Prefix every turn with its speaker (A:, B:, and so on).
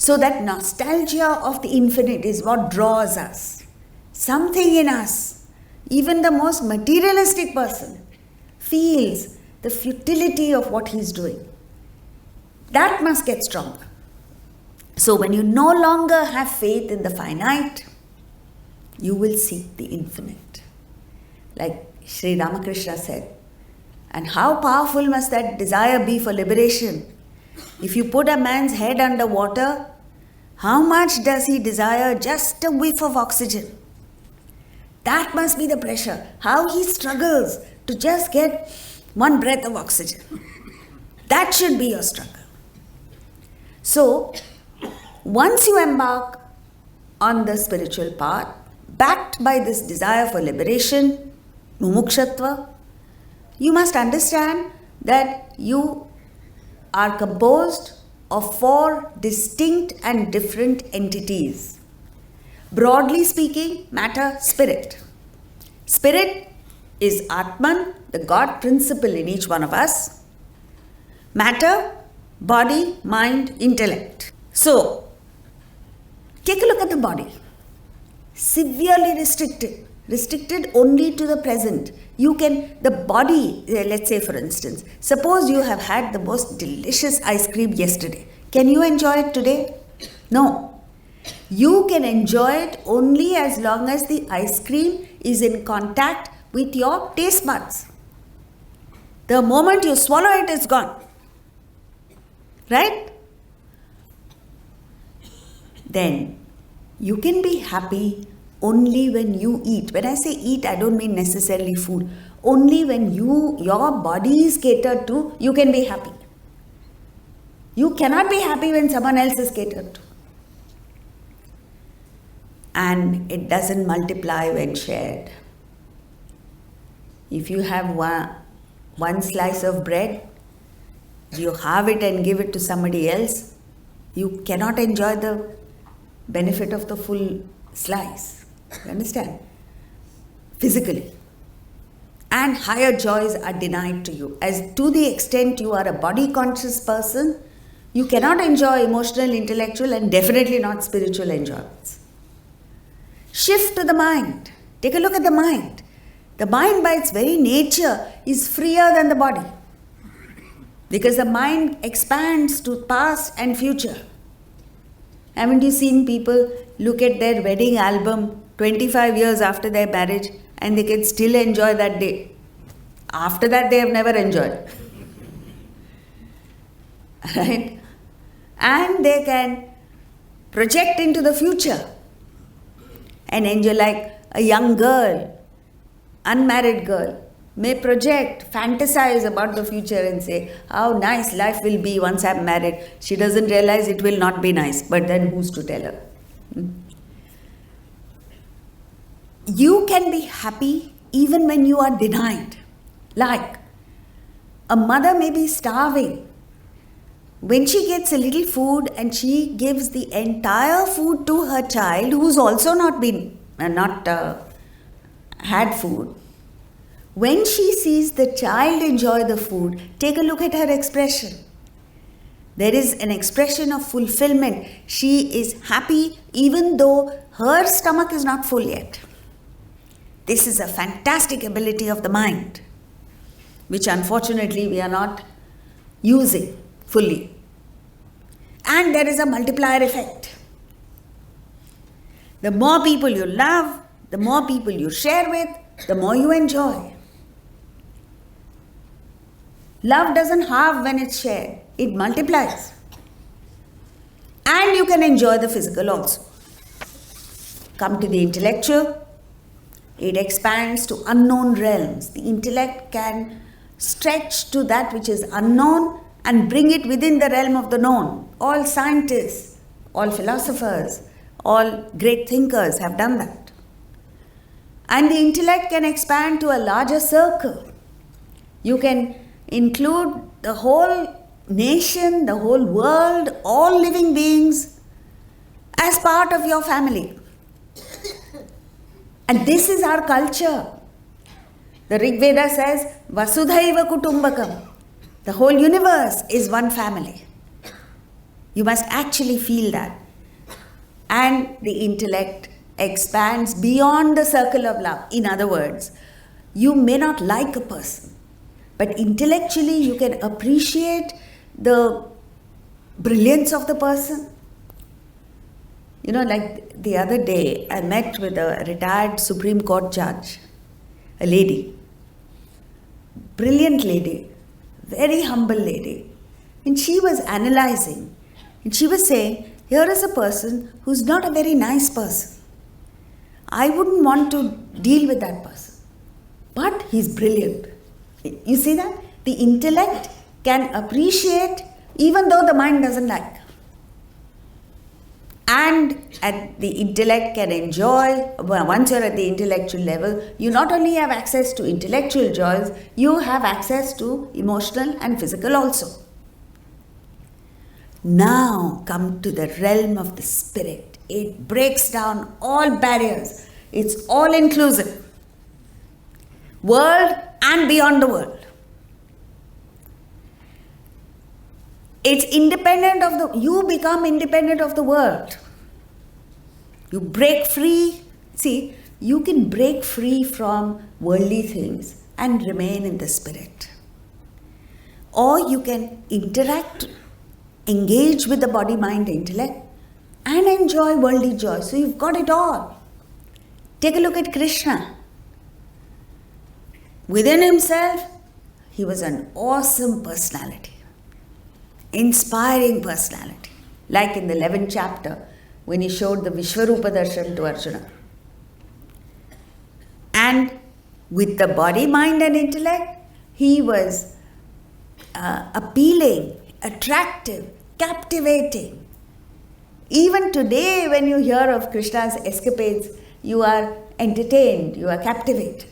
A: So that nostalgia of the infinite is what draws us. Something in us, even the most materialistic person, feels the futility of what he's doing. That must get stronger. So when you no longer have faith in the finite, you will seek the infinite. Like Sri Ramakrishna said, and how powerful must that desire be for liberation? If you put a man's head under water, how much does he desire just a whiff of oxygen? That must be the pressure. How he struggles to just get one breath of oxygen. That should be your struggle. So, once you embark on the spiritual path, backed by this desire for liberation, mumukshatva, you must understand that you are composed of 4 distinct and different entities. Broadly speaking, matter, spirit. Spirit is Atman, the God principle in each one of us. Matter, body, mind, intellect. So, take a look at the body. Severely restricted only to the present. The body, let's say for instance, suppose you have had the most delicious ice cream yesterday. Can you enjoy it today? No. You can enjoy it only as long as the ice cream is in contact with your taste buds. The moment you swallow it, it's gone. Right? Then you can be happy only when you eat. When I say eat, I don't mean necessarily food. Only when your body is catered to, you can be happy. You cannot be happy when someone else is catered to. And it doesn't multiply when shared. If you have one slice of bread, you have it and give it to somebody else, you cannot enjoy the benefit of the full slice. You understand? Physically. And higher joys are denied to you. As to the extent you are a body conscious person, you cannot enjoy emotional, intellectual, and definitely not spiritual enjoyments. Shift to the mind. Take a look at the mind. The mind by its very nature is freer than the body. Because the mind expands to past and future. Haven't you seen people look at their wedding album 25 years after their marriage and they can still enjoy that day? After that, they have never enjoyed. Right? And they can project into the future and enjoy, like a young girl, unmarried girl, may project, fantasize about the future and say, how nice life will be once I'm married. She doesn't realize it will not be nice, but then who's to tell her? You can be happy even when you are denied. Like, a mother may be starving. When she gets a little food and she gives the entire food to her child who's also not had food, when she sees the child enjoy the food, take a look at her expression. There is an expression of fulfillment. She is happy even though her stomach is not full yet. This is a fantastic ability of the mind, which unfortunately we are not using fully. And there is a multiplier effect. The more people you love, the more people you share with, the more you enjoy. Love doesn't halve when it's shared. It multiplies. And you can enjoy the physical also. Come to the intellectual. It expands to unknown realms. The intellect can stretch to that which is unknown and bring it within the realm of the known. All scientists, all philosophers, all great thinkers have done that. And the intellect can expand to a larger circle. You can include the whole nation, the whole world, all living beings as part of your family. And this is our culture. The Rig Veda says, Vasudhaiva Kutumbakam. The whole universe is one family. You must actually feel that. And the intellect expands beyond the circle of love. In other words, you may not like a person, but intellectually you can appreciate the brilliance of the person. You know, like the other day, I met with a retired Supreme Court judge, a lady, brilliant lady, very humble lady. And she was analyzing, and she was saying, here is a person who's not a very nice person. I wouldn't want to deal with that person. But he's brilliant. You see that? The intellect can appreciate even though the mind doesn't like. And the intellect can enjoy, once you're at the intellectual level, you not only have access to intellectual joys, you have access to emotional and physical also. Now come to the realm of the spirit. It breaks down all barriers. It's all inclusive. World and beyond the world. It's independent of you become independent of the world. You break free. See, you can break free from worldly things and remain in the spirit. Or you can interact, engage with the body, mind, intellect and enjoy worldly joy. So you've got it all. Take a look at Krishna. Within himself, he was an awesome personality. Inspiring personality. Like in the 11th chapter, when he showed the Vishwarupa Darshan to Arjuna. And with the body, mind and intellect, he was appealing, attractive, captivating. Even today, when you hear of Krishna's escapades, you are entertained, you are captivated.